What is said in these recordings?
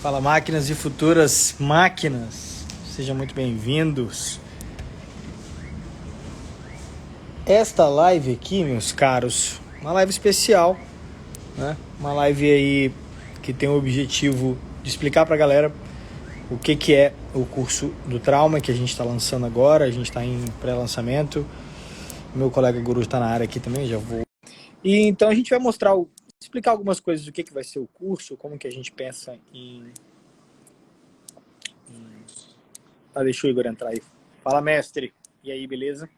Fala, máquinas e futuras máquinas, sejam muito bem-vindos. Esta live aqui, meus caros, uma live especial, né? Uma live aí que tem o objetivo de explicar pra galera o que é o curso do trauma que a gente está lançando agora. A gente está em pré-lançamento. Meu colega Guru está na área aqui também, já vou. E então a gente vai explicar algumas coisas do que vai ser o curso, como que a gente pensa em... deixa o Igor entrar aí. Fala, mestre. E aí, beleza?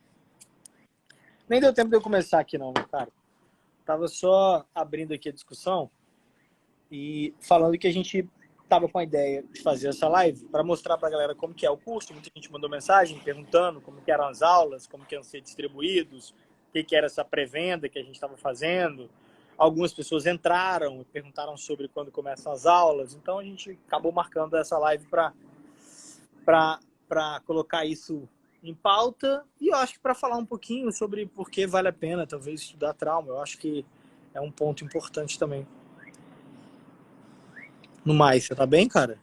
Nem deu tempo de eu começar aqui não, cara. Tava só abrindo aqui a discussão e falando que a gente tava com a ideia de fazer essa live para mostrar pra galera como que é o curso. Muita gente mandou mensagem perguntando como que eram as aulas, como que iam ser distribuídos, o que era essa pré-venda que a gente estava fazendo. Algumas pessoas entraram e perguntaram sobre quando começam as aulas. Então a gente acabou marcando essa live para colocar isso em pauta, e eu acho que para falar um pouquinho sobre por que vale a pena talvez estudar trauma. Eu acho que é um ponto importante também. No mais, você tá bem, cara?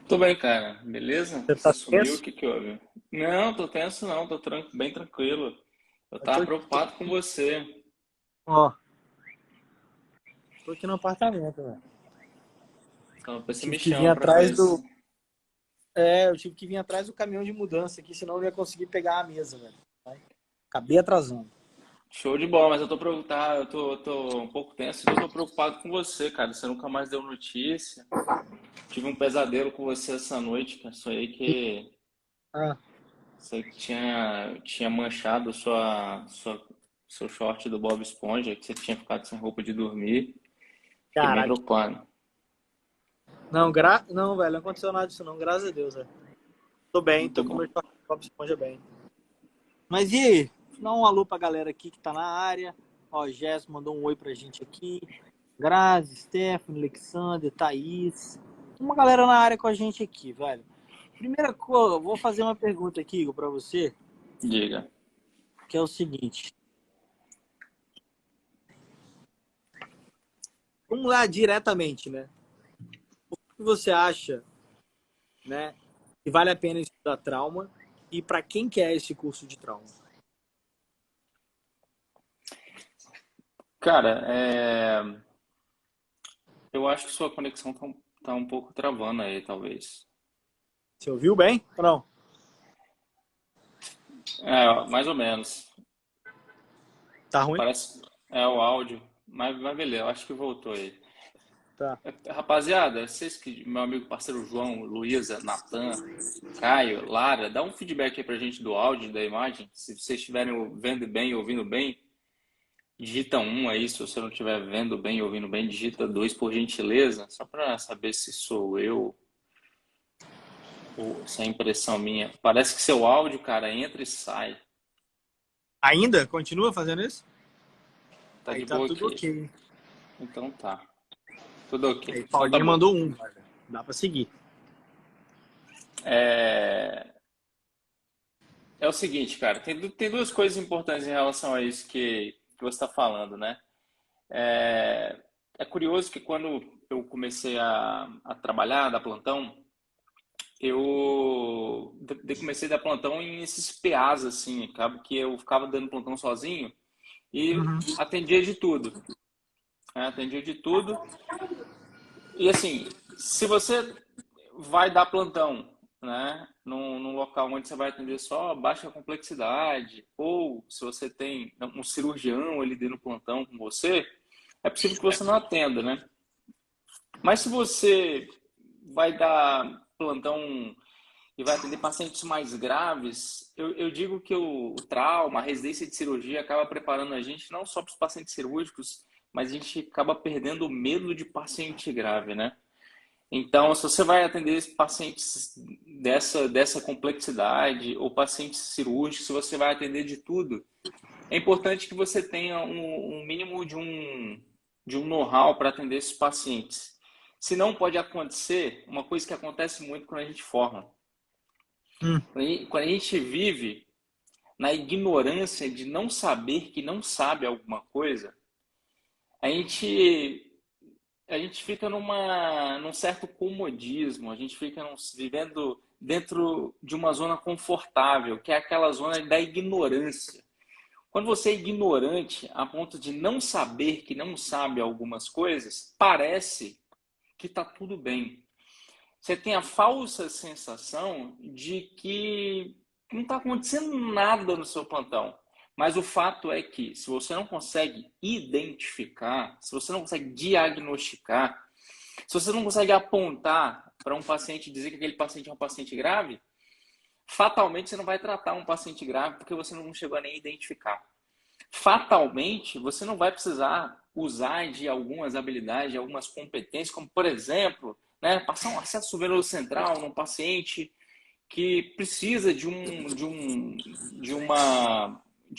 Tô bem, cara. Beleza? Você Você tá sumiu, o tenso? que que houve? Não, tô tenso não, tô bem tranquilo. Eu Eu tô tava aqui, preocupado com você. ó, tô aqui no apartamento, velho. Então, depois você Tive me que vir chama pra atrás ver do... se... Eu tive que vir atrás do caminhão de mudança aqui, senão eu não ia conseguir pegar a mesa, velho. Acabei atrasando. Show de bola, mas eu tô preocupado, eu tô um pouco tenso, porque eu tô preocupado com você, cara. Você nunca mais deu notícia. Tive um pesadelo com você essa noite, cara. Sonhei que Ah, você tinha manchado seu short do Bob Esponja, que você tinha ficado sem roupa de dormir. Fiquei bem caraca. preocupado. Não, não, velho, não aconteceu nada disso não, graças a Deus, velho. Tô bem, Muito tô com o bom. meu Bob Esponja bem. Mas e aí? Dá um alô pra galera aqui que tá na área. Ó, Jess mandou um oi pra gente aqui. Grazi, Stephanie, Alexander, Thaís. Tem uma galera na área com a gente aqui, velho. Primeira coisa, vou fazer uma pergunta aqui, Igor, pra você, Diga. que é o seguinte. Vamos lá diretamente, né? O que você acha, né, que vale a pena estudar trauma e pra quem que é esse curso de trauma? Cara, eu acho que sua conexão tá um pouco travando aí, talvez. Você ouviu bem ou não? Mais ou menos. Tá ruim? Parece o áudio, mas beleza, eu acho que voltou aí. Tá. Rapaziada, vocês que, meu amigo parceiro João, Luísa, Natan, Caio, Lara, dá um feedback aí pra gente do áudio e da imagem. Se vocês estiverem vendo bem e ouvindo bem, digita um aí. Se você não estiver vendo bem e ouvindo bem, digita dois, por gentileza, só para saber se sou eu ou se é impressão minha. Parece que seu áudio, cara, entra e sai. Ainda? Continua fazendo isso? Tá Aí de tá boa tudo aqui. ok. Então tá. Tudo Aí ok. Então tá Paulinho bom. mandou um, cara. Dá pra seguir. É, é o seguinte, cara. Tem duas coisas importantes em relação a isso que você está falando, né? É, é curioso que quando eu comecei a trabalhar, dar plantão, comecei a dar plantão em esses PAs, assim. Acaba que eu ficava dando plantão sozinho e Uhum. atendia de tudo. Né? Atendia de tudo. E assim, se você vai dar plantão, né, num local onde você vai atender só baixa complexidade, ou se você tem um cirurgião ali dentro do plantão com você, é possível que você não atenda, né? Mas se você vai dar plantão e vai atender pacientes mais graves, eu digo que o trauma, a residência de cirurgia acaba preparando a gente não só para os pacientes cirúrgicos, mas a gente acaba perdendo o medo de paciente grave, né? Então, se você vai atender pacientes dessa complexidade ou pacientes cirúrgicos, se você vai atender de tudo, é importante que você tenha um mínimo de um know-how para atender esses pacientes. Se não pode acontecer, uma coisa que acontece muito quando a gente forma. Hum. Quando a gente vive na ignorância de não saber que não sabe alguma coisa, a gente a gente fica num certo comodismo, a gente fica vivendo dentro de uma zona confortável, que é aquela zona da ignorância. Quando você é ignorante a ponto de não saber que não sabe algumas coisas, parece que está tudo bem. Você tem a falsa sensação de que não está acontecendo nada no seu plantão. Mas o fato é que, se você não consegue identificar, se você não consegue diagnosticar, se você não consegue apontar para um paciente e dizer que aquele paciente é um paciente grave, fatalmente você não vai tratar um paciente grave porque você não chegou a nem identificar. Fatalmente, você não vai precisar usar de algumas habilidades, de algumas competências, como, por exemplo, né, passar um acesso venoso central num paciente que precisa de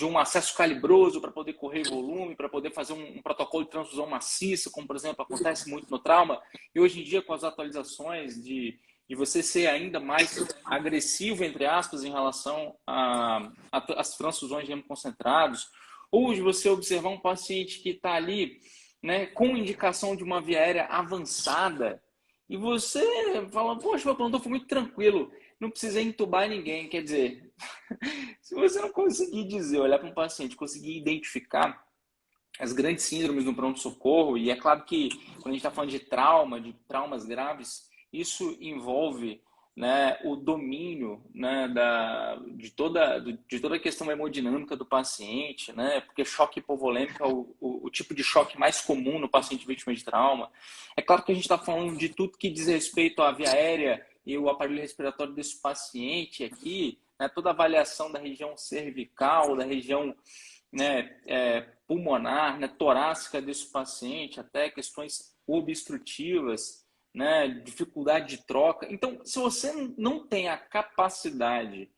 um acesso calibroso para poder correr volume, para poder fazer um protocolo de transfusão maciça, como, por exemplo, acontece muito no trauma. E hoje em dia, com as atualizações de você ser ainda mais agressivo, entre aspas, em relação às transfusões de hemoconcentrados, ou de você observar um paciente que está ali, né, com indicação de uma via aérea avançada, e você fala, poxa, meu plantão foi muito tranquilo, não precisei entubar ninguém. Quer dizer, se você não conseguir dizer, olhar para um paciente, conseguir identificar as grandes síndromes no pronto-socorro, e é claro que quando a gente está falando de trauma, de traumas graves, isso envolve, né, o domínio, né, de toda a questão hemodinâmica do paciente, né, porque choque hipovolêmico é o tipo de choque mais comum no paciente vítima de trauma. É claro que a gente está falando de tudo que diz respeito à via aérea e o aparelho respiratório desse paciente aqui, né, toda a avaliação da região cervical, da região, né, pulmonar, né, torácica desse paciente, até questões obstrutivas, né, dificuldade de troca. Então, se você não tem a capacidade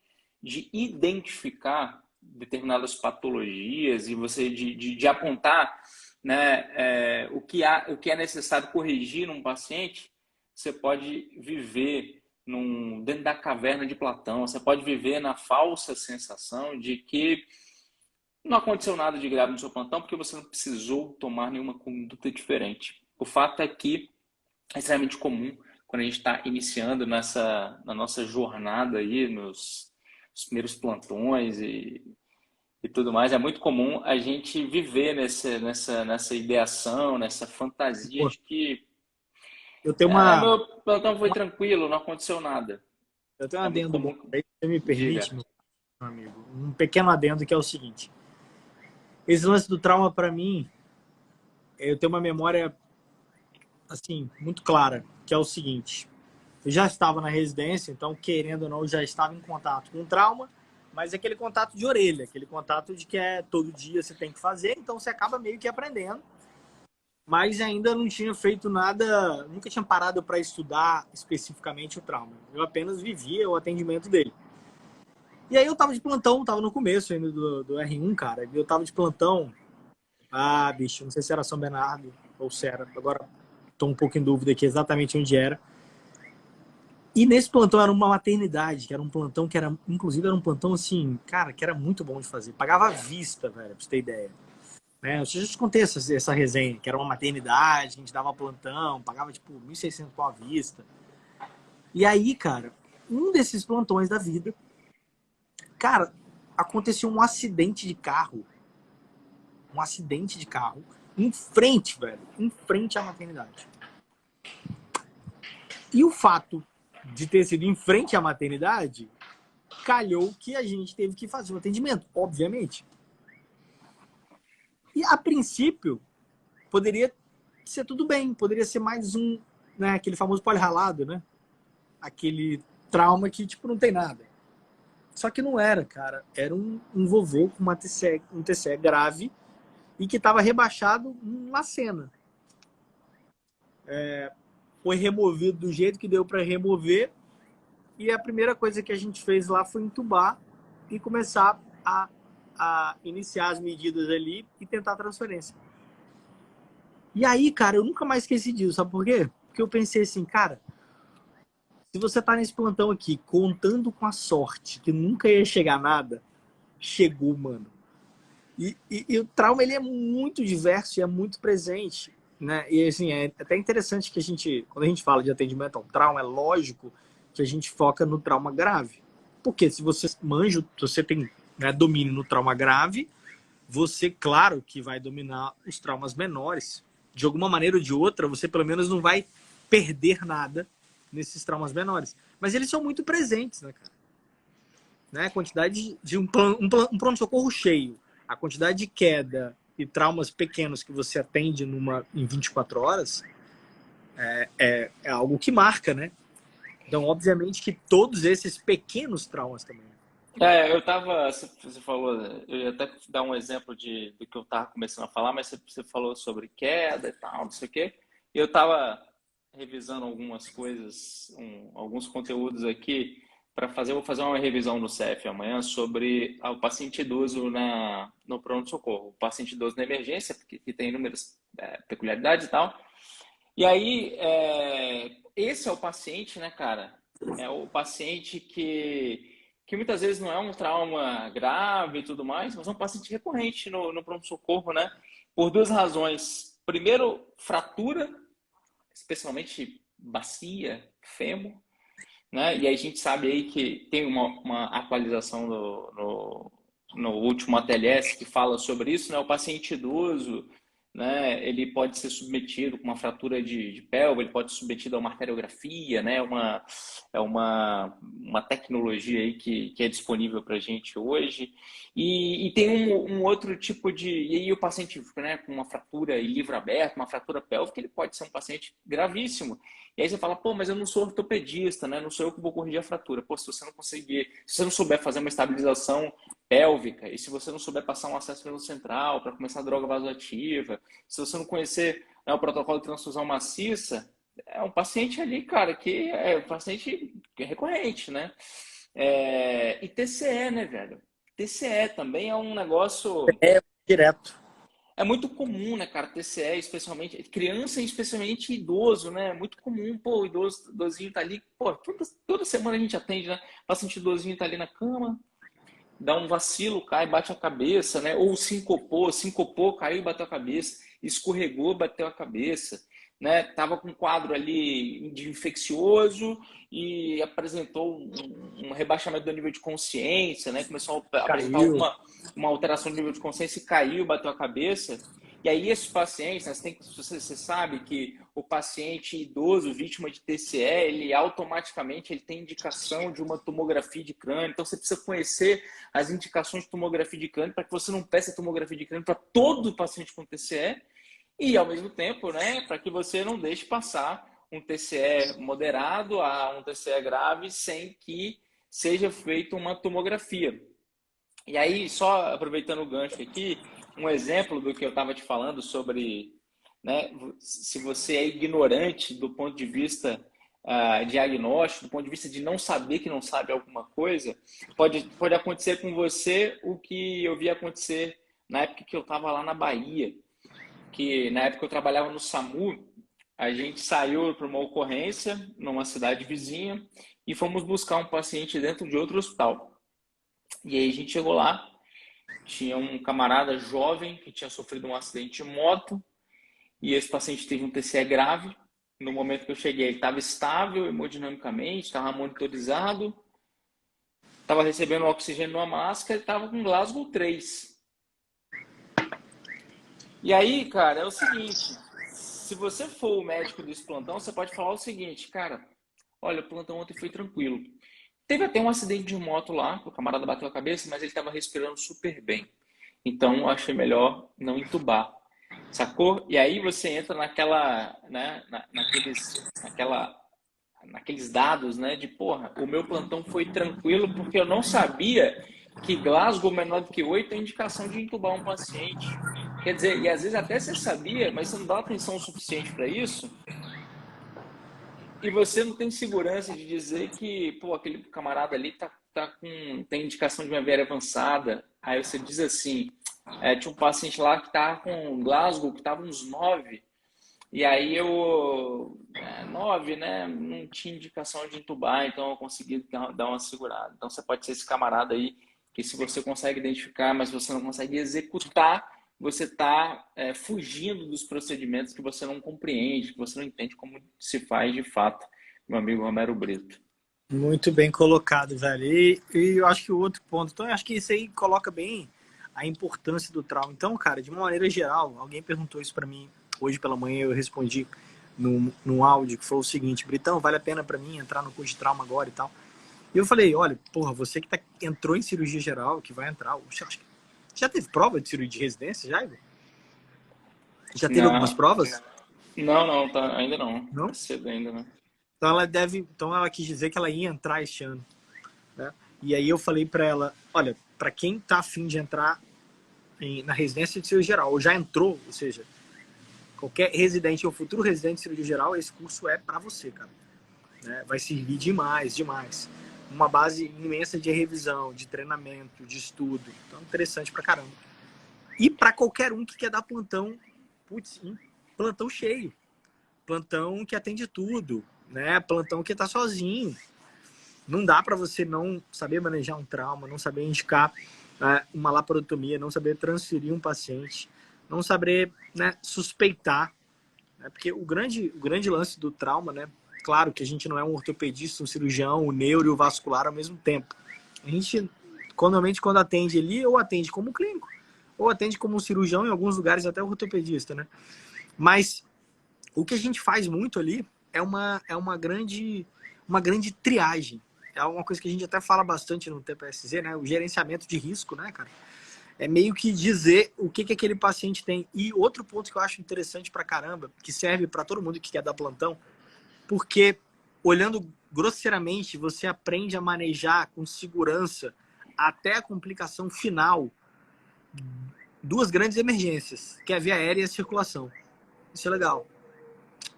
de identificar determinadas patologias e você de apontar, né, o que é necessário corrigir num paciente, você pode viver dentro da caverna de Platão, você pode viver na falsa sensação de que não aconteceu nada de grave no seu plantão porque você não precisou tomar nenhuma conduta diferente. O fato é que é extremamente comum quando a gente está iniciando na nossa jornada aí, nos primeiros plantões e tudo mais, é muito comum a gente viver nessa ideação, nessa fantasia Pô, de que eu tenho meu plantão foi tranquilo, não aconteceu nada. um É muito adendo bom, comum. aí você me Diga. permite, meu amigo, um pequeno adendo que é o seguinte. Esse lance do trauma, para mim, eu tenho uma memória, assim, muito clara, que é o seguinte. Eu já estava na residência, então, querendo ou não, eu já estava em contato com o trauma, mas é aquele contato de orelha, aquele contato de que todo dia você tem que fazer, então você acaba meio que aprendendo, mas ainda não tinha feito nada, nunca tinha parado para estudar especificamente o trauma. Eu apenas vivia o atendimento dele. E aí eu tava de plantão, tava no começo ainda do R1, cara, eu tava de plantão, bicho, não sei se era São Bernardo ou se era, agora tô um pouco em dúvida aqui exatamente onde era. E nesse plantão era uma maternidade, que era um plantão que era, inclusive, era um plantão assim, cara, que era muito bom de fazer. Pagava à vista, velho, pra você ter ideia. Né? Eu já te contei essa resenha, que era uma maternidade, a gente dava plantão, pagava tipo 1.600 à vista. E aí, cara, um desses plantões da vida, cara, aconteceu um acidente de carro. Um acidente de carro em frente, velho, em frente à maternidade. E o fato de ter sido em frente à maternidade, calhou que a gente teve que fazer o atendimento, obviamente. E a princípio, poderia ser tudo bem, poderia ser mais um, né, aquele famoso poli-ralado, né? Aquele trauma que, tipo, não tem nada. Só que não era, cara. Era um vovô com um TCE grave e que estava rebaixado na cena. Foi removido do jeito que deu para remover. E a primeira coisa que a gente fez lá foi entubar e começar a iniciar as medidas ali e tentar a transferência. E aí, cara, eu nunca mais esqueci disso, sabe por quê? Porque eu pensei assim, cara, se você tá nesse plantão aqui, contando com a sorte que nunca ia chegar nada, chegou, mano. E o trauma, ele é muito diverso e é muito presente. né? E assim, é até interessante que quando a gente fala de atendimento ao trauma, é lógico que a gente foca no trauma grave. Porque se você manja, se você tem, né, domínio no trauma grave, você, claro, que vai dominar os traumas menores. De alguma maneira ou de outra, você pelo menos não vai perder nada nesses traumas menores. Mas eles são muito presentes, né, cara? Né? A quantidade de um pronto-socorro cheio, a quantidade de queda e traumas pequenos que você atende em 24 horas é algo que marca, né? Então, obviamente que todos esses pequenos traumas também. Você falou, eu ia até dar um exemplo do que eu estava começando a falar, mas você falou sobre queda e tal, não sei o quê. Eu estava revisando algumas coisas, alguns conteúdos aqui para fazer, vou fazer uma revisão no CEF amanhã sobre o paciente idoso no pronto-socorro, o paciente idoso na emergência, que tem inúmeras peculiaridades e tal. E aí, esse é o paciente, né, cara? É o paciente que muitas vezes não é um trauma grave e tudo mais, mas é um paciente recorrente no pronto-socorro, né? Por duas razões. Primeiro, fratura, especialmente bacia, fêmur, né? E aí a gente sabe aí que tem uma atualização no último ATLS que fala sobre isso, né? O paciente idoso, né? Ele pode ser submetido com uma fratura de pelve, ele pode ser submetido a uma arteriografia, né? Uma tecnologia aí que é disponível para a gente hoje. E tem um outro tipo e aí o paciente, né, com uma fratura em livro aberto, uma fratura pélvica, ele pode ser um paciente gravíssimo. E aí você fala, pô, mas eu não sou ortopedista, né? Não sou eu que vou corrigir a fratura. Pô, se você não conseguir, se você não souber fazer uma estabilização pélvica e se você não souber passar um acesso venoso central para começar a droga vasoativa, se você não conhecer, né, o protocolo de transfusão maciça, é um paciente ali, cara, que é um paciente recorrente, né? E TCE, né, velho? TCE também é um negócio... É direto. É muito comum, né, cara, TCE, especialmente, criança e especialmente idoso, né? É muito comum, pô, o idosinho tá ali, pô, toda semana a gente atende, né? O paciente idosinho tá ali na cama, dá um vacilo, cai, bate a cabeça, né? Ou sincopou, caiu, bateu a cabeça, escorregou, bateu a cabeça, né? Tava com um quadro ali de infeccioso e apresentou um rebaixamento do nível de consciência, né? Começou a apresentar Caiu. uma alteração do nível de consciência e caiu, bateu a cabeça. E aí esses pacientes, né, você sabe que o paciente idoso, vítima de TCE, ele automaticamente ele tem indicação de uma tomografia de crânio. Então você precisa conhecer as indicações de tomografia de crânio para que você não peça tomografia de crânio para todo paciente com TCE e, ao mesmo tempo, né, para que você não deixe passar um TCE moderado a um TCE grave sem que seja feita uma tomografia. E aí, só aproveitando o gancho aqui, um exemplo do que eu estava te falando sobre, né, se você é ignorante do ponto de vista diagnóstico, do ponto de vista de não saber que não sabe alguma coisa, pode acontecer com você o que eu vi acontecer na época que eu estava lá na Bahia, que na época eu trabalhava no SAMU, a gente saiu para uma ocorrência numa cidade vizinha e fomos buscar um paciente dentro de outro hospital. E aí a gente chegou lá, tinha um camarada jovem que tinha sofrido um acidente de moto e esse paciente teve um TCE grave. No momento que eu cheguei, ele estava estável hemodinamicamente, estava monitorizado, estava recebendo oxigênio numa máscara e estava com Glasgow 3. E aí, cara, é o seguinte, se você for o médico desse plantão, você pode falar o seguinte, cara, olha, o plantão ontem foi tranquilo. Teve até um acidente de moto lá, o camarada bateu a cabeça, mas ele estava respirando super bem. Então, eu achei melhor não entubar, sacou? E aí você entra né, naqueles dados, né, de porra, o meu plantão foi tranquilo porque eu não sabia que Glasgow menor do que 8 é indicação de entubar um paciente. Quer dizer, e às vezes até você sabia, mas você não dá atenção suficiente para isso. E você não tem segurança de dizer que, pô, aquele camarada ali tem indicação de uma veia avançada. Aí você diz assim, tinha um paciente lá que estava com Glasgow, que estava uns 9. E aí 9, né? Não tinha indicação de entubar, então eu consegui dar uma segurada. Então você pode ser esse camarada aí, que se você consegue identificar, mas você não consegue executar, você está fugindo dos procedimentos que você não compreende, que você não entende como se faz de fato, meu amigo Romero Brito. Muito bem colocado, velho. E eu acho que o outro ponto, então eu acho que isso aí coloca bem a importância do trauma. Então, cara, de uma maneira geral, alguém perguntou isso para mim hoje pela manhã, eu respondi num áudio que foi o seguinte: Britão, vale a pena para mim entrar no curso de trauma agora e tal? E eu falei, olha, porra, você que entrou em cirurgia geral, que vai entrar, já teve prova de cirurgia de residência, já, Igor? Já teve algumas Não, provas? não, tá, ainda não. Não? É cedo ainda, né? Então ela quis dizer que ela ia entrar este ano, né? E aí eu falei para ela, olha, para quem tá afim de entrar na residência de cirurgia geral, ou já entrou, ou seja, qualquer residente ou futuro residente de cirurgia geral, esse curso é para você, cara. Né? Vai servir demais, demais. Uma base imensa de revisão, de treinamento, de estudo. Então, interessante pra caramba. E para qualquer um que quer dar plantão, putz, plantão cheio. Plantão que atende tudo, né? Plantão que tá sozinho. Não dá para você não saber manejar um trauma, não saber indicar uma laparotomia, não saber transferir um paciente, não saber, né, suspeitar. Né? Porque o grande lance do trauma, né? Claro que a gente não é um ortopedista, um cirurgião, um neuro e o vascular ao mesmo tempo. A gente, normalmente, quando atende ali, ou atende como clínico, ou atende como um cirurgião, em alguns lugares até ortopedista, né? Mas o que a gente faz muito ali é uma grande triagem. É uma coisa que a gente até fala bastante no TPSZ, né? O gerenciamento de risco, né, cara? É meio que dizer o que aquele paciente tem. E outro ponto que eu acho interessante pra caramba, que serve para todo mundo que quer dar plantão, porque olhando grosseiramente, você aprende a manejar com segurança até a complicação final duas grandes emergências, que é a via aérea e a circulação. Isso é legal.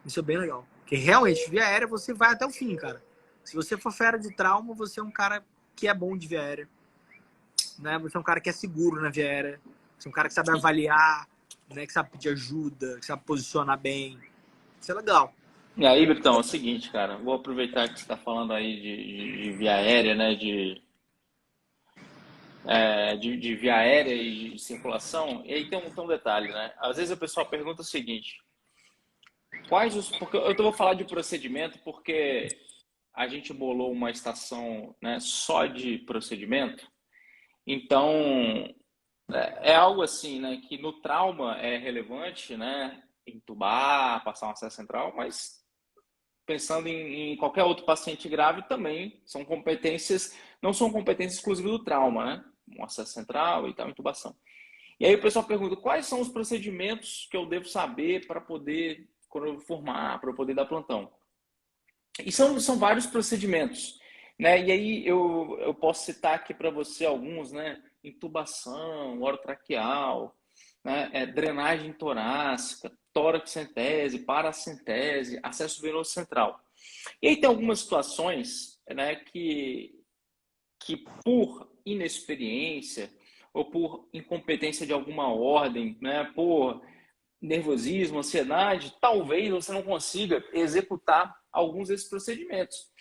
Isso é bem legal. Porque realmente, via aérea você vai até o fim, cara. Se você for fera de trauma, você é um cara que é bom de via aérea. Né? Você é um cara que é seguro na via aérea. Você é um cara que sabe avaliar, né? Que sabe pedir ajuda, que sabe posicionar bem. Isso é legal. E aí, Britão, é o seguinte, cara, vou aproveitar que você está falando aí de via aérea, né, de via aérea e de circulação, e aí tem um detalhe, né? Às vezes o pessoal pergunta o seguinte, porque eu vou falar de procedimento porque a gente bolou uma estação, né, só de procedimento, então é algo assim, né, que no trauma é relevante, né, entubar, passar um acesso central, mas pensando em qualquer outro paciente grave também são competências, não são competências exclusivas do trauma, né, um acesso central e tal, intubação. E aí o pessoal pergunta, quais são os procedimentos que eu devo saber para poder, quando eu formar, para eu poder dar plantão? E são vários procedimentos, né? E aí eu posso citar aqui para você alguns, né? Intubação, orotraqueal, né? Drenagem torácica, tórax-centese, paracentese, acesso venoso central. E aí tem algumas situações, né, que por inexperiência ou por incompetência de alguma ordem, né, por nervosismo, ansiedade, talvez você não consiga executar alguns desses procedimentos.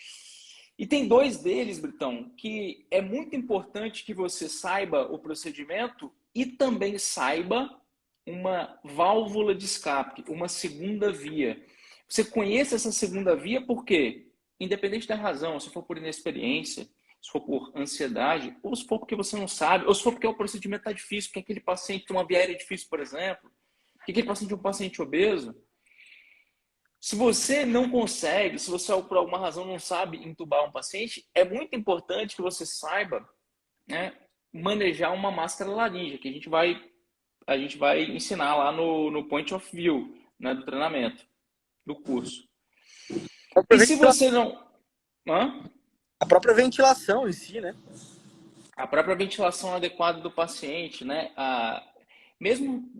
E tem dois deles, Britão, que é muito importante que você saiba o procedimento e também saiba uma válvula de escape, uma segunda via. Você conhece essa segunda via porque, independente da razão, se for por inexperiência, se for por ansiedade, ou se for porque você não sabe, ou se for porque o procedimento está difícil, porque aquele paciente tem uma via aérea difícil, por exemplo, que aquele paciente é um paciente obeso, se você não consegue, se você por alguma razão não sabe intubar um paciente, é muito importante que você saiba, né, manejar uma máscara laríngea, que a gente vai ensinar lá no Point of View, né, do treinamento, do curso. E se você não... Hã? A própria ventilação em si, né? A própria ventilação adequada do paciente, né? Mesmo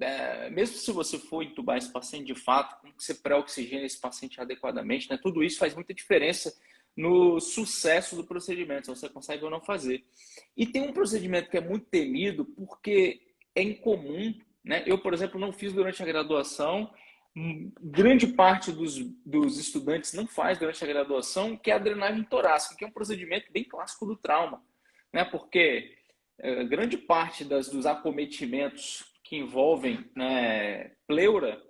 se você for entubar esse paciente de fato, como que você pré-oxigena esse paciente adequadamente, né? Tudo isso faz muita diferença no sucesso do procedimento, se você consegue ou não fazer. E tem um procedimento que é muito temido porque é incomum, né? Eu, por exemplo, não fiz durante a graduação, grande parte dos estudantes não faz durante a graduação, que é a drenagem torácica, que é um procedimento bem clássico do trauma, né? Porque grande parte dos acometimentos que envolvem, né, pleura,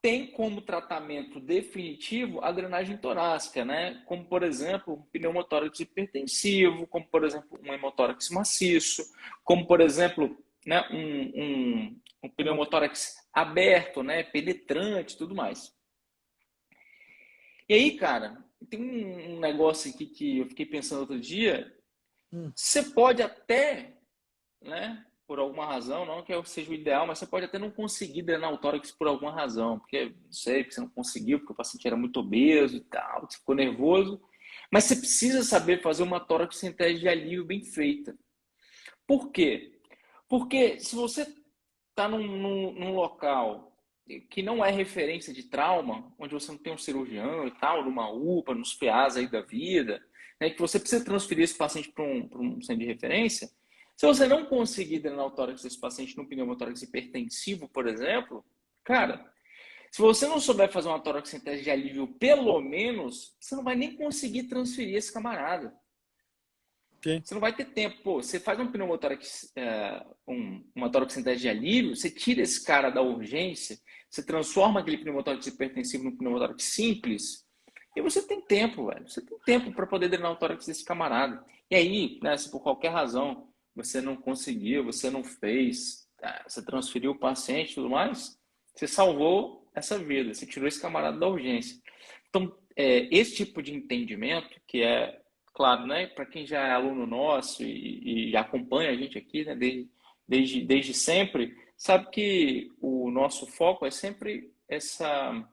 tem como tratamento definitivo a drenagem torácica, né? Como, por exemplo, um pneumotórax hipertensivo, como, por exemplo, um hemotórax maciço, como, por exemplo, né, um pneumotórax aberto, né, penetrante e tudo mais. E aí, cara, tem um negócio aqui que eu fiquei pensando outro dia. Você pode até, né, por alguma razão, não que seja o ideal, mas você pode até não conseguir drenar o tórax por alguma razão, porque, não sei, porque você não conseguiu, porque o paciente era muito obeso e tal, você ficou nervoso. Mas você precisa saber fazer uma toraxentese de alívio bem feita. Por quê? Porque se você está num local que não é referência de trauma, onde você não tem um cirurgião e tal, numa UPA, nos PAs aí da vida, né, que você precisa transferir esse paciente para um centro de referência, se você não conseguir drenar o tórax desse paciente no pneumotórax hipertensivo, por exemplo, cara, se você não souber fazer uma toraxentese de alívio, pelo menos, você não vai nem conseguir transferir esse camarada. Okay. Você não vai ter tempo. Pô, você faz um pneumotórax, uma toraxentese de alívio, você tira esse cara da urgência, você transforma aquele pneumotórax hipertensivo num pneumotórax simples, e você tem tempo, velho. Você tem tempo para poder drenar o tórax desse camarada. E aí, né, se por qualquer razão você não conseguiu, você não fez, você transferiu o paciente e tudo mais, você salvou essa vida, você tirou esse camarada da urgência. Então, esse tipo de entendimento, que é, claro, né, para quem já é aluno nosso e acompanha a gente aqui, né, desde sempre, sabe que o nosso foco é sempre essa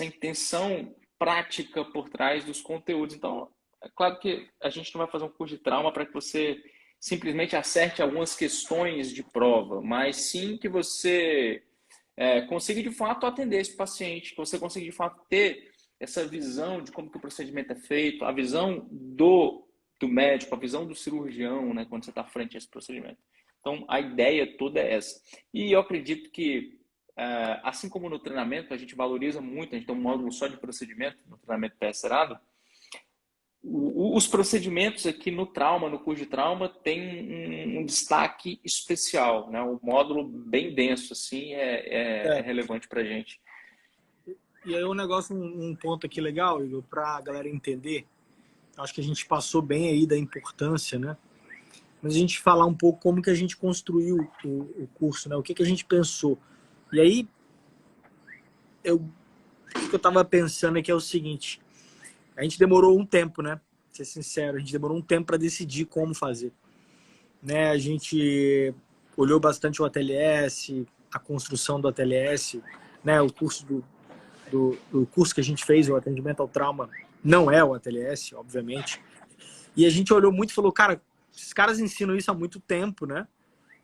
intenção prática por trás dos conteúdos. Então, é claro que a gente não vai fazer um curso de trauma para que você simplesmente acerte algumas questões de prova, mas sim que você consiga de fato atender esse paciente, que você consiga de fato ter essa visão de como que o procedimento é feito, a visão do médico, a visão do cirurgião, né, quando você está frente a esse procedimento. Então, a ideia toda é essa. E eu acredito que, assim como no treinamento, a gente valoriza muito, a gente tem um módulo só de procedimento, no treinamento PSRado, os procedimentos aqui no trauma, no curso de trauma, tem um destaque especial, né? Um módulo bem denso, assim, é relevante para a gente. E aí um ponto aqui legal, Igor, para a galera entender, acho que a gente passou bem aí da importância, né? Mas a gente falar um pouco como que a gente construiu o curso, né? O que a gente pensou. E aí, o que eu estava pensando aqui é o seguinte, a gente demorou um tempo, né? Pra ser sincero, a gente demorou um tempo para decidir como fazer. Né? A gente olhou bastante o ATLS, a construção do ATLS, né? O curso do curso que a gente fez, o atendimento ao trauma, não é o ATLS, obviamente. E a gente olhou muito e falou, cara, esses caras ensinam isso há muito tempo, né?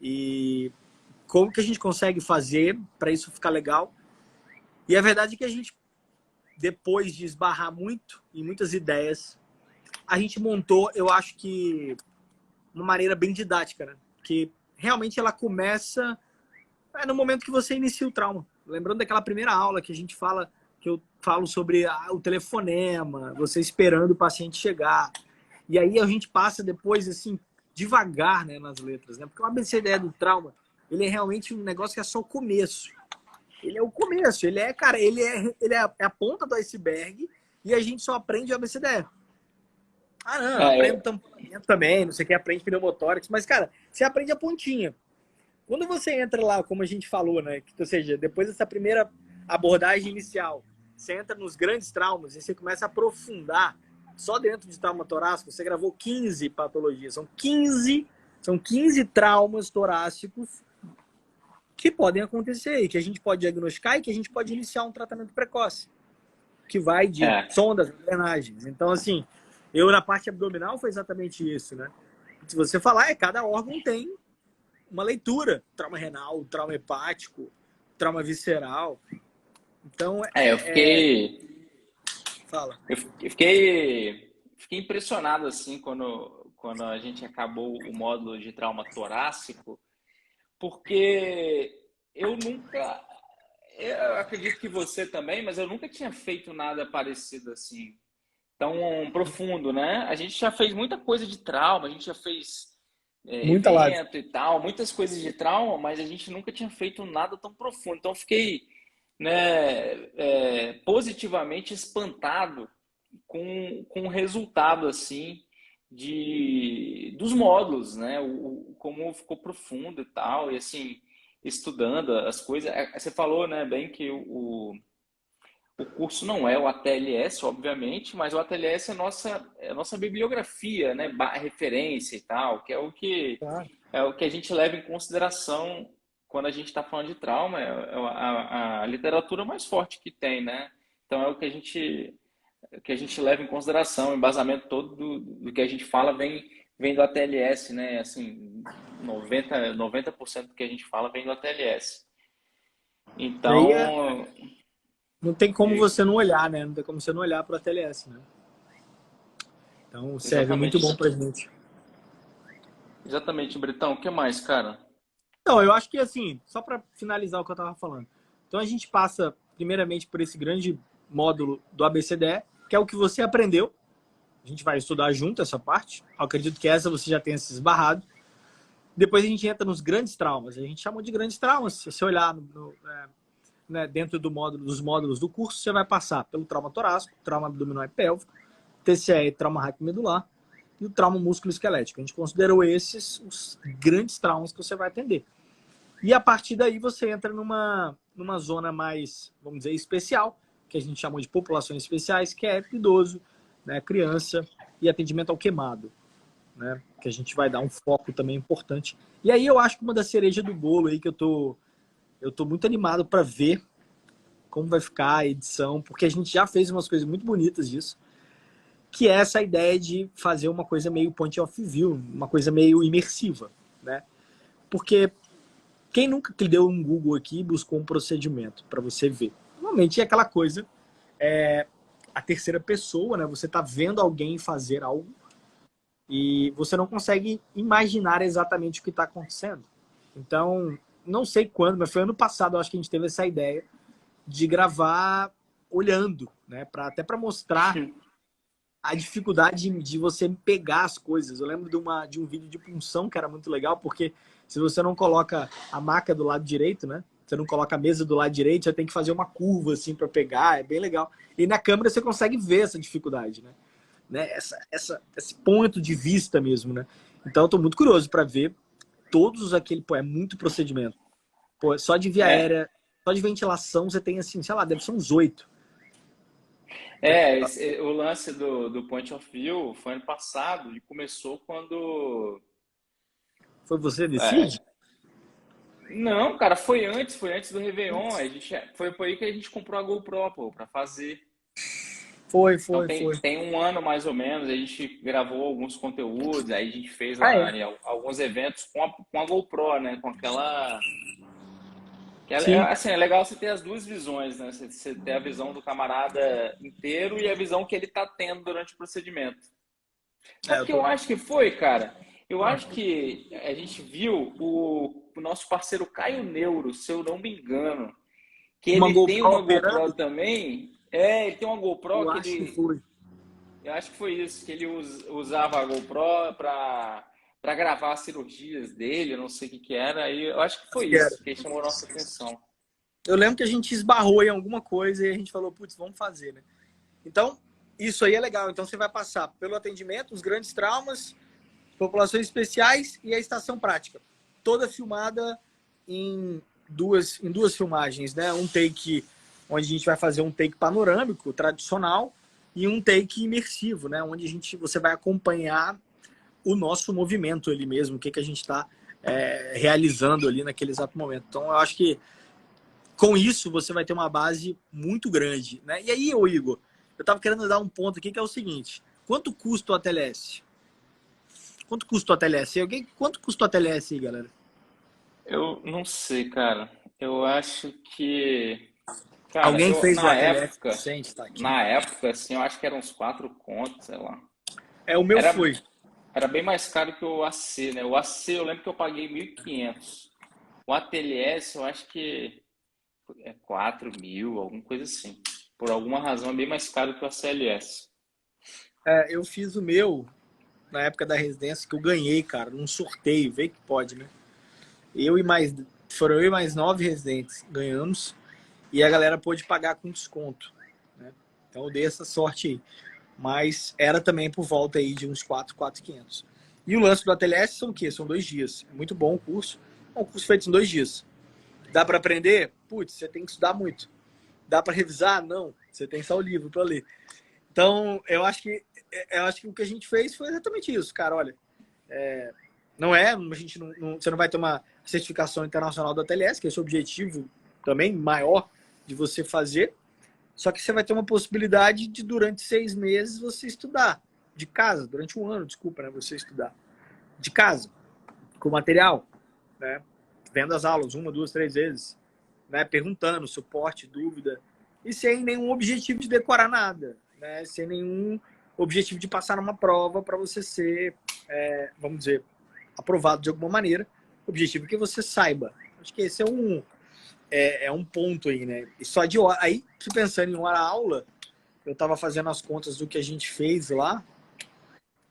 E como que a gente consegue fazer para isso ficar legal? E a verdade é que a gente, depois de esbarrar muito em muitas ideias, a gente montou, eu acho que, uma maneira bem didática, né? Que realmente ela começa no momento que você inicia o trauma. Lembrando daquela primeira aula que a gente fala, que eu falo sobre o telefonema, você esperando o paciente chegar. E aí a gente passa depois, assim, devagar, né, nas letras, né? Porque o ABCDE do trauma, ele é realmente um negócio que é só o começo. Ele é o começo, ele é a ponta do iceberg e a gente só aprende o ABCDE. Ah, não, aprendo tamponamento também, não sei o que, aprende pneumotórax, mas, cara, você aprende a pontinha. Quando você entra lá, como a gente falou, né? Ou seja, depois dessa primeira abordagem inicial, você entra nos grandes traumas e você começa a aprofundar só dentro de trauma torácico. Você gravou 15 patologias, são 15 traumas torácicos que podem acontecer e que a gente pode diagnosticar e que a gente pode iniciar um tratamento precoce, que vai de sondas, drenagens. Então, assim, eu na parte abdominal foi exatamente isso, né? Se você falar, cada órgão tem uma leitura, trauma renal, trauma hepático, trauma visceral. Então, eu fiquei... Fala. Eu fiquei impressionado, assim, quando a gente acabou o módulo de trauma torácico, porque eu acredito que você também, mas eu nunca tinha feito nada parecido assim, tão profundo, né? A gente já fez muita coisa de trauma, a gente já fez Muita live. evento e tal, muitas coisas de trauma, mas a gente nunca tinha feito nada tão profundo. Então, eu fiquei, né, positivamente espantado com o resultado, assim, dos módulos, né? Como ficou profundo e tal, e assim, estudando as coisas. Você falou, né, bem que o curso não é o ATLS, obviamente, mas o ATLS é a nossa bibliografia, né? Referência e tal, que Claro. é o que a gente leva em consideração quando a gente está falando de trauma, é a literatura mais forte que tem, né? Então é o que a gente leva em consideração, o embasamento todo do que a gente fala vem do ATLS, né? Assim, 90% do que a gente fala vem do ATLS. E aí Então, não tem como diga. você não olhar, né? Não tem como você não olhar para o TLS, né? Então serve muito bom Exatamente. para gente. Exatamente, Britão. O que mais, cara? Então, eu acho que assim, só para finalizar o que eu estava falando. Então a gente passa primeiramente por esse grande módulo do ABCDE, que é o que você aprendeu. A gente vai estudar junto essa parte. Eu acredito que essa você já tenha se esbarrado. Depois a gente entra nos grandes traumas. A gente chamou de grandes traumas. Se você olhar né, dentro dos módulos do curso, você vai passar pelo trauma torácico, trauma abdominal e pélvico, TCE, trauma raquimedular e o trauma músculo-esquelético. A gente considerou esses os grandes traumas que você vai atender. E a partir daí você entra numa zona mais, vamos dizer, especial, que a gente chamou de populações especiais, que é idoso, né, criança e atendimento ao queimado, né, que a gente vai dar um foco também importante. E aí eu acho que uma das cerejas do bolo aí que eu tô muito animado para ver como vai ficar a edição, porque a gente já fez umas coisas muito bonitas disso, que é essa ideia de fazer uma coisa meio point of view, uma coisa meio imersiva, né? Porque quem nunca que deu um Google aqui e buscou um procedimento para você ver? Normalmente é aquela coisa, a terceira pessoa, né? Você está vendo alguém fazer algo e você não consegue imaginar exatamente o que está acontecendo. Então, não sei quando, mas foi ano passado, eu acho que a gente teve essa ideia de gravar olhando, né? Até para mostrar a dificuldade de você pegar as coisas. Eu lembro de um vídeo de punção que era muito legal, porque se você não coloca a maca do lado direito, né? Você não coloca a mesa do lado direito, você tem que fazer uma curva assim para pegar, é bem legal. E na câmera você consegue ver essa dificuldade, né? Esse ponto de vista mesmo, né? Então eu tô muito curioso para ver todos aquele, pô, é muito procedimento. Pô, só de via É, aérea, só de ventilação você tem assim, sei lá, deve ser uns 8. Então, o lance do Point of View foi ano passado e começou quando. foi você é, decide? não, cara, foi antes do Réveillon. Foi por aí que a gente comprou a GoPro, pô, pra fazer. Então Foi. tem um ano mais ou menos, a gente gravou alguns conteúdos, aí a gente fez Ah, é? alguns eventos com a GoPro, né? Com aquela. Sim. Assim, é legal você ter as duas visões, né? Você ter a visão do camarada inteiro e a visão que ele tá tendo durante o procedimento. É, Sabe o eu que eu tô. acho que foi, cara? Eu Ah, acho que a gente viu o nosso parceiro Caio Neuro, se eu não me engano, que uma ele tem GoPro uma GoPro operando? também. Ele tem uma GoPro Eu que acho que ele. foi. Eu acho que foi isso, que ele usava a GoPro para gravar as cirurgias dele, eu não sei o que que era. E eu acho que Acho foi que era. isso que chamou a nossa atenção. Eu lembro que a gente esbarrou em alguma coisa e a gente falou, putz, vamos fazer, né? Então, isso aí é legal. Então, você vai passar pelo atendimento, os grandes traumas, populações especiais e a estação prática. Toda filmada em duas filmagens, né? Um take onde a gente vai fazer um take panorâmico, tradicional, e um take imersivo, né? Onde você vai acompanhar o nosso movimento ali mesmo, o que a gente está realizando ali naquele exato momento. Então, eu acho que com isso você vai ter uma base muito grande, né? E aí, ô Igor, eu estava querendo dar um ponto aqui que é o seguinte: quanto custa o ATLS? Quanto custa o ATLS? Quanto custa o ATLS aí, galera? Eu não sei, cara. Eu acho que, cara, Alguém eu fez o ATLS recente, tá aqui. na época, assim, eu acho que eram uns 4 contos, sei lá. É, o meu Era, foi. era bem mais caro que o AC, né? O AC eu lembro que eu paguei 1.500. O ATLS eu acho que é 4.000, alguma coisa assim. Por alguma razão é bem mais caro que o ACLS. Eu fiz o meu. na época da residência, que eu ganhei, cara, num sorteio, vê que pode, né? Foram eu e mais 9 residentes, ganhamos, e a galera pôde pagar com desconto, né? Então eu dei essa sorte aí. Mas era também por volta aí de uns 4.500. E o lance do ATLS são o quê? São 2 dias. É muito bom o curso. É um curso feito em 2 dias. Dá para aprender? Putz, você tem que estudar muito. Dá para revisar? Não. Você tem só o livro para ler. Então, eu acho que o que a gente fez foi exatamente isso, cara. Olha, você não vai ter uma certificação internacional do ATLS, que é esse o objetivo também maior de você fazer. Só que você vai ter uma possibilidade de, durante 6 meses, você estudar de casa, durante um ano, desculpa, né? Você estudar de casa, com material, né? Vendo as aulas 1, 2, 3 vezes, né? Perguntando, suporte, dúvida, e sem nenhum objetivo de decorar nada, né? Sem nenhum objetivo de passar numa prova para você ser, vamos dizer, aprovado de alguma maneira. O objetivo é que você saiba. Acho que esse é um ponto aí, né? E só de hora, aí, pensando em hora aula, eu estava fazendo as contas do que a gente fez lá,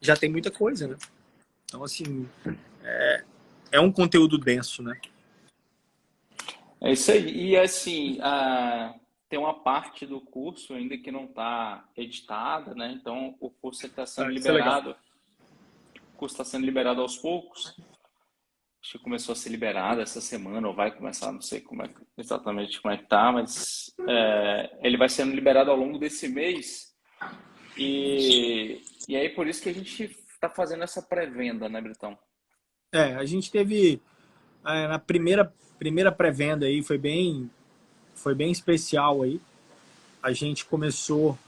já tem muita coisa, né? Então, assim, é um conteúdo denso, né? É isso aí. E assim, tem uma parte do curso ainda que não está editada, né? Então o curso está sendo Isso é legal. liberado, o curso está sendo liberado aos poucos. Acho que começou a ser liberado essa semana, ou vai começar, não sei exatamente como é que tá, mas ele vai sendo liberado ao longo desse mês. E aí por isso que a gente está fazendo essa pré-venda, né, Britão? A gente teve na primeira pré-venda aí, foi bem especial aí. A gente começou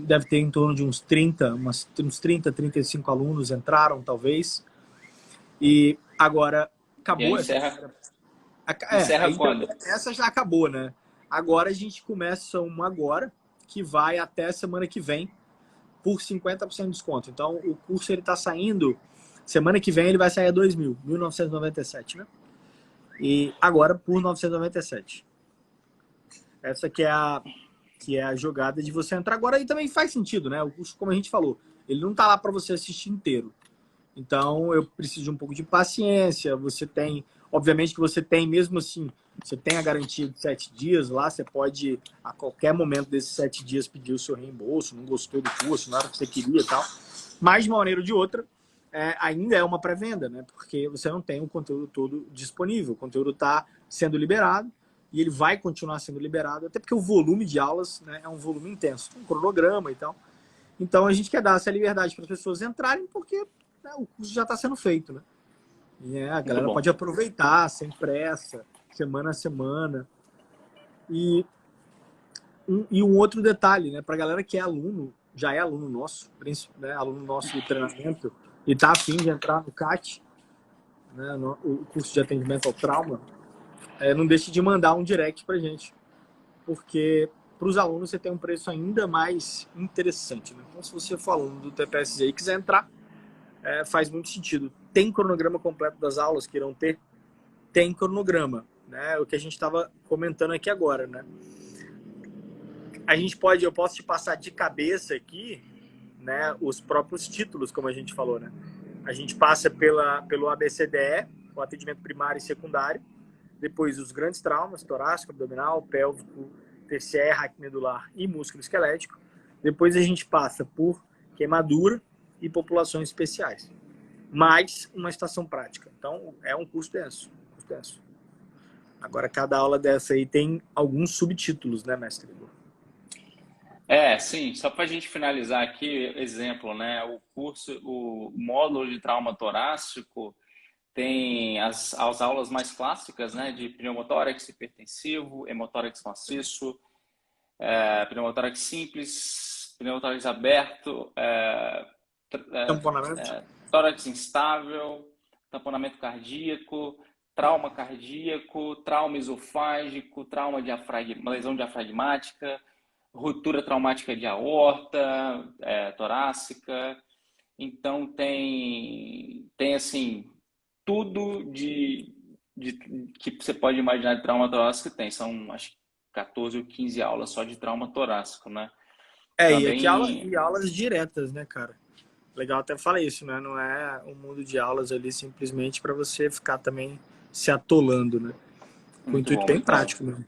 deve ter em torno de uns 35 alunos entraram, talvez. E agora E aí acabou essa encerra, primeira. encerra Aí quando? essa já acabou, né? Agora a gente começa uma agora, que vai até semana que vem, por 50% de desconto. Então o curso ele tá saindo, semana que vem ele vai sair a 1997, né? E agora por 997. Essa que é a jogada de você entrar agora, e também faz sentido, né? O curso, como a gente falou, ele não tá lá para você assistir inteiro. Então, eu preciso de um pouco de paciência. Você tem, obviamente que você tem, mesmo assim, você tem a garantia de 7 dias lá. Você pode, a qualquer momento desses 7 dias, pedir o seu reembolso. Não gostou do curso, não era o que você queria e tal. Mas, de uma maneira ou de outra, ainda é uma pré-venda, né? Porque você não tem o conteúdo todo disponível. O conteúdo está sendo liberado e ele vai continuar sendo liberado, até porque o volume de aulas, né, é um volume intenso, um cronograma e tal. Então, a gente quer dar essa liberdade para as pessoas entrarem, porque o curso já está sendo feito, né? E a Muito galera bom. pode aproveitar sem pressa, semana a semana. E um outro detalhe, né? Para a galera que é aluno, já é aluno nosso, né? Aluno nosso do treinamento, e está afim de entrar no CAT, né? O curso de atendimento ao trauma, não deixe de mandar um direct para gente, porque para os alunos você tem um preço ainda mais interessante, né? Então, se você for aluno do TPSG e quiser entrar, faz muito sentido. Tem cronograma completo das aulas que irão ter? Tem cronograma, né? O que a gente estava comentando aqui agora, né? Eu posso te passar de cabeça aqui, né, os próprios títulos, como a gente falou, né? A gente passa pelo ABCDE, o atendimento primário e secundário, depois os grandes traumas, torácico, abdominal, pélvico, TCE, raquimedular e músculo esquelético. Depois a gente passa por queimadura e populações especiais. Mais uma estação prática. Então, é um curso denso. Agora, cada aula dessa aí tem alguns subtítulos, né, mestre? Sim, só para a gente finalizar aqui, exemplo, né? O módulo de trauma torácico tem as aulas mais clássicas, né? De pneumotórax hipertensivo, hemotórax maciço, pneumotórax simples, pneumotórax aberto, Tamponamento. tórax instável, tamponamento cardíaco, trauma cardíaco, trauma esofágico, lesão diafragmática, ruptura traumática de aorta, torácica. Então tem assim tudo que você pode imaginar de trauma torácico tem. São acho que 14 ou 15 aulas só de trauma torácico, né? E aqui Também, e aulas diretas, né, cara? Legal até falar isso, né? Não é um mundo de aulas ali simplesmente para você ficar também se atolando, né? Com o muito intuito bom, bem Britão. prático mesmo.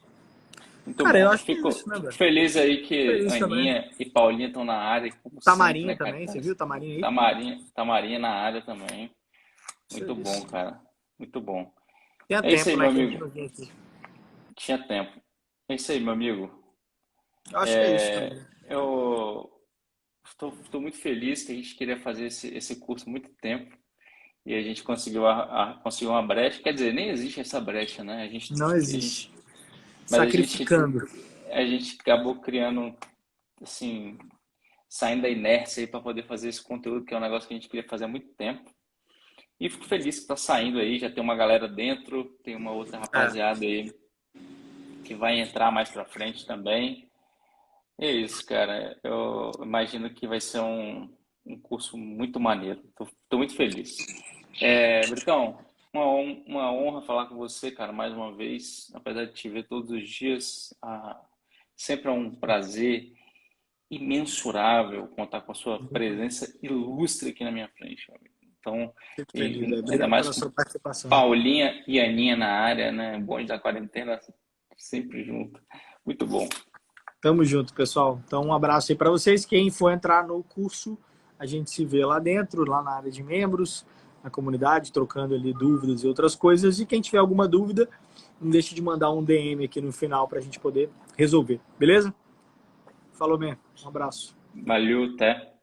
Muito Cara, eu bom. acho que é isso, né, Fico velho? feliz aí que Feliz também. Aninha e Paulinha estão na área, como sempre, Tamarinho né, cara? também, você viu o Tamarinho aí? Tamarinha na área também. Isso é Muito bom, isso. cara. Muito bom. Tinha É isso aí, tempo, meu né, que a gente amigo. não vinha aqui. Tinha tempo. É isso aí, meu amigo. Eu acho que é isso também. Eu estou muito feliz que a gente queria fazer esse curso há muito tempo e a gente conseguiu, conseguiu uma brecha. Quer dizer, nem existe essa brecha, né? Não A existe. gente, mas Sacrificando. a gente acabou criando, assim, saindo da inércia aí para poder fazer esse conteúdo, que é um negócio que a gente queria fazer há muito tempo. E fico feliz que está saindo aí, já tem uma galera dentro, tem uma outra É. rapaziada aí que vai entrar mais para frente também. É isso, cara. Eu imagino que vai ser um curso muito maneiro. Tô muito feliz. Britão, uma honra falar com você, cara, mais uma vez. Apesar de te ver todos os dias, sempre é um prazer imensurável contar com a sua presença ilustre aqui na minha frente, meu amigo. Então, Fico e feliz, velho. ainda Obrigado mais pela com sua participação. Paulinha e Aninha na área, né? Bonde da quarentena, sempre junto. Muito bom. Tamo junto, pessoal. Então, um abraço aí para vocês. Quem for entrar no curso, a gente se vê lá dentro, lá na área de membros, na comunidade, trocando ali dúvidas e outras coisas. E quem tiver alguma dúvida, não deixe de mandar um DM aqui no final para a gente poder resolver. Beleza? Falou, man. Um abraço. Valeu, até.